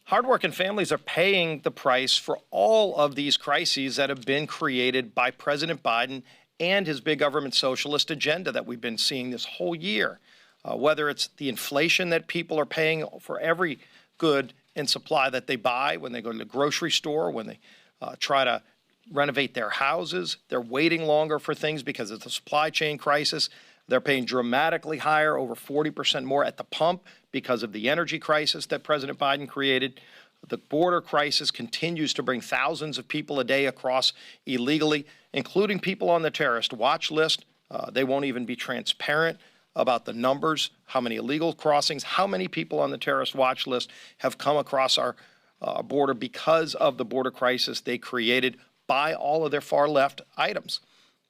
Hardworking families are paying the price for all of these crises that have been created by President Biden and his big government socialist agenda that we've been seeing this whole year. Whether it's the inflation that people are paying for every good and supply that they buy when they go to the grocery store, when they try to renovate their houses, they're waiting longer for things because of the supply chain crisis. They're paying dramatically higher, over 40% more at the pump because of the energy crisis that President Biden created. The border crisis continues to bring thousands of people a day across illegally, including people on the terrorist watch list. They won't even be transparent about the numbers, how many illegal crossings, how many people on the terrorist watch list have come across our border because of the border crisis they created by all of their far left items.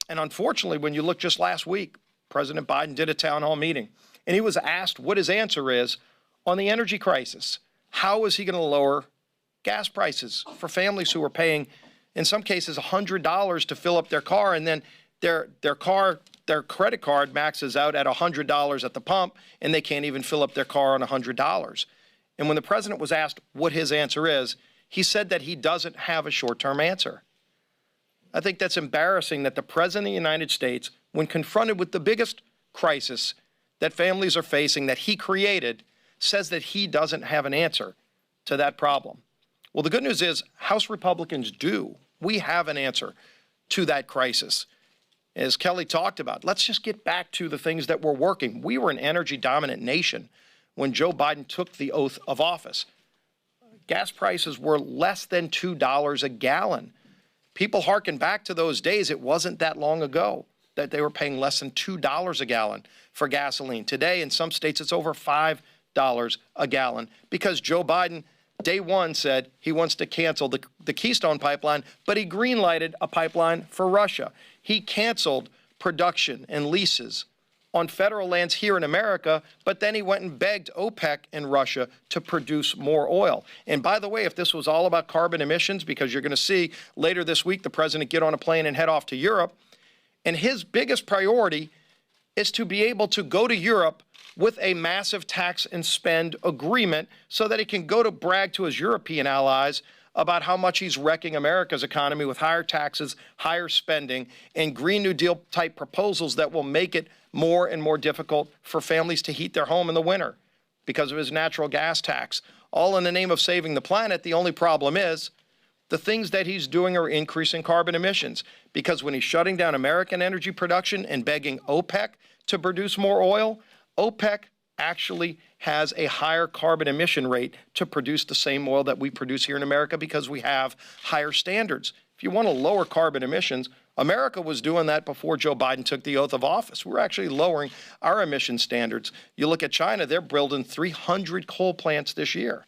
And unfortunately, when you look just last week, President Biden did a town hall meeting, and he was asked what his answer is on the energy crisis. How is he going to lower gas prices for families who are paying, in some cases, $100 to fill up their car, and then their credit card maxes out at $100 at the pump, and they can't even fill up their car on $100. And when the president was asked what his answer is, he said that he doesn't have a short-term answer. I think that's embarrassing that the president of the United States, when confronted with the biggest crisis that families are facing that he created, says that he doesn't have an answer to that problem. Well, the good news is House Republicans do. We have an answer to that crisis. As Kelly talked about, let's just get back to the things that were working. We were an energy-dominant nation when Joe Biden took the oath of office. Gas prices were less than $2 a gallon. People harken back to those days. It wasn't that long ago that they were paying less than $2 a gallon for gasoline. Today, in some states, it's over $5 a gallon because Joe Biden, day one, said he wants to cancel the Keystone pipeline, but he green-lighted a pipeline for Russia. He canceled production and leases on federal lands here in America, but then he went and begged OPEC and Russia to produce more oil. And by the way, if this was all about carbon emissions, because you're going to see later this week the president get on a plane and head off to Europe, and his biggest priority is to be able to go to Europe with a massive tax and spend agreement so that he can go to brag to his European allies about how much he's wrecking America's economy with higher taxes, higher spending, and Green New Deal type proposals that will make it more and more difficult for families to heat their home in the winter because of his natural gas tax. All in the name of saving the planet. The only problem is the things that he's doing are increasing carbon emissions, because when he's shutting down American energy production and begging OPEC to produce more oil, OPEC actually has a higher carbon emission rate to produce the same oil that we produce here in America because we have higher standards. If you want to lower carbon emissions, America was doing that before Joe Biden took the oath of office. We're actually lowering our emission standards. You look at China, they're building 300 coal plants this year.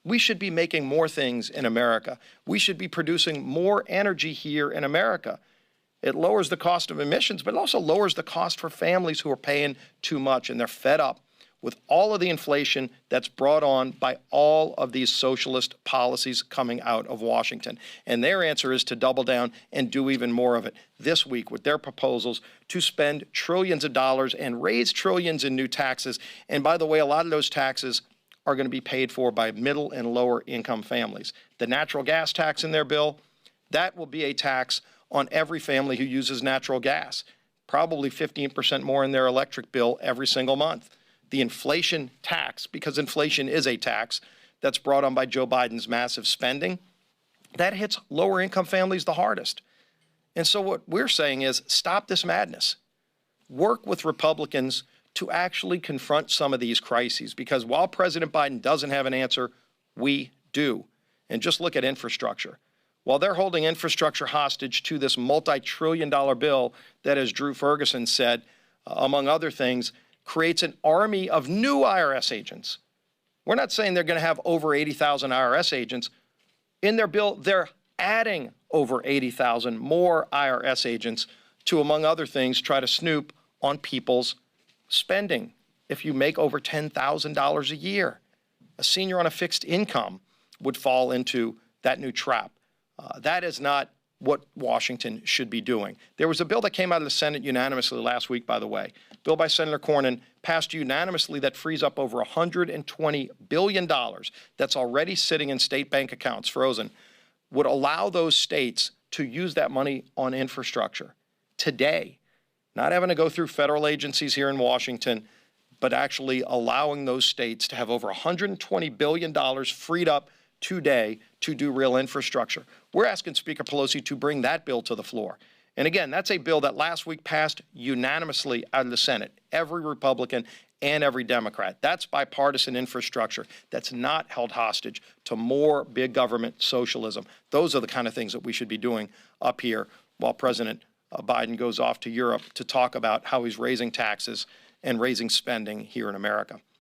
We should be making more things in America. We should be producing more energy here in America. It lowers the cost of emissions, but it also lowers the cost for families who are paying too much, and they're fed up with all of the inflation that's brought on by all of these socialist policies coming out of Washington. And their answer is to double down and do even more of it this week with their proposals to spend trillions of dollars and raise trillions in new taxes. And by the way, a lot of those taxes are going to be paid for by middle and lower income families. The natural gas tax in their bill, that will be a tax on every family who uses natural gas, probably 15% more in their electric bill every single month. The inflation tax, because inflation is a tax that's brought on by Joe Biden's massive spending, that hits lower income families the hardest. And so what we're saying is stop this madness. Work with Republicans to actually confront some of these crises, because while President Biden doesn't have an answer, we do. And just look at infrastructure. While they're holding infrastructure hostage to this multi-trillion-dollar bill that, as Drew Ferguson said, among other things, creates an army of new IRS agents. We're not saying they're going to have over 80,000 IRS agents. In their bill, they're adding over 80,000 more IRS agents to, among other things, try to snoop on people's spending. If you make over $10,000 a year, a senior on a fixed income would fall into that new trap. That is not what Washington should be doing. There was a bill that came out of the Senate unanimously last week, by the way, bill by Senator Cornyn, passed unanimously, that frees up over $120 billion that's already sitting in state bank accounts, frozen, would allow those states to use that money on infrastructure today, not having to go through federal agencies here in Washington, but actually allowing those states to have over $120 billion freed up today to do real infrastructure. We're asking Speaker Pelosi to bring that bill to the floor. And again, that's a bill that last week passed unanimously out of the Senate, every Republican and every Democrat. That's bipartisan infrastructure that's not held hostage to more big government socialism. Those are the kind of things that we should be doing up here while President Biden goes off to Europe to talk about how he's raising taxes and raising spending here in America.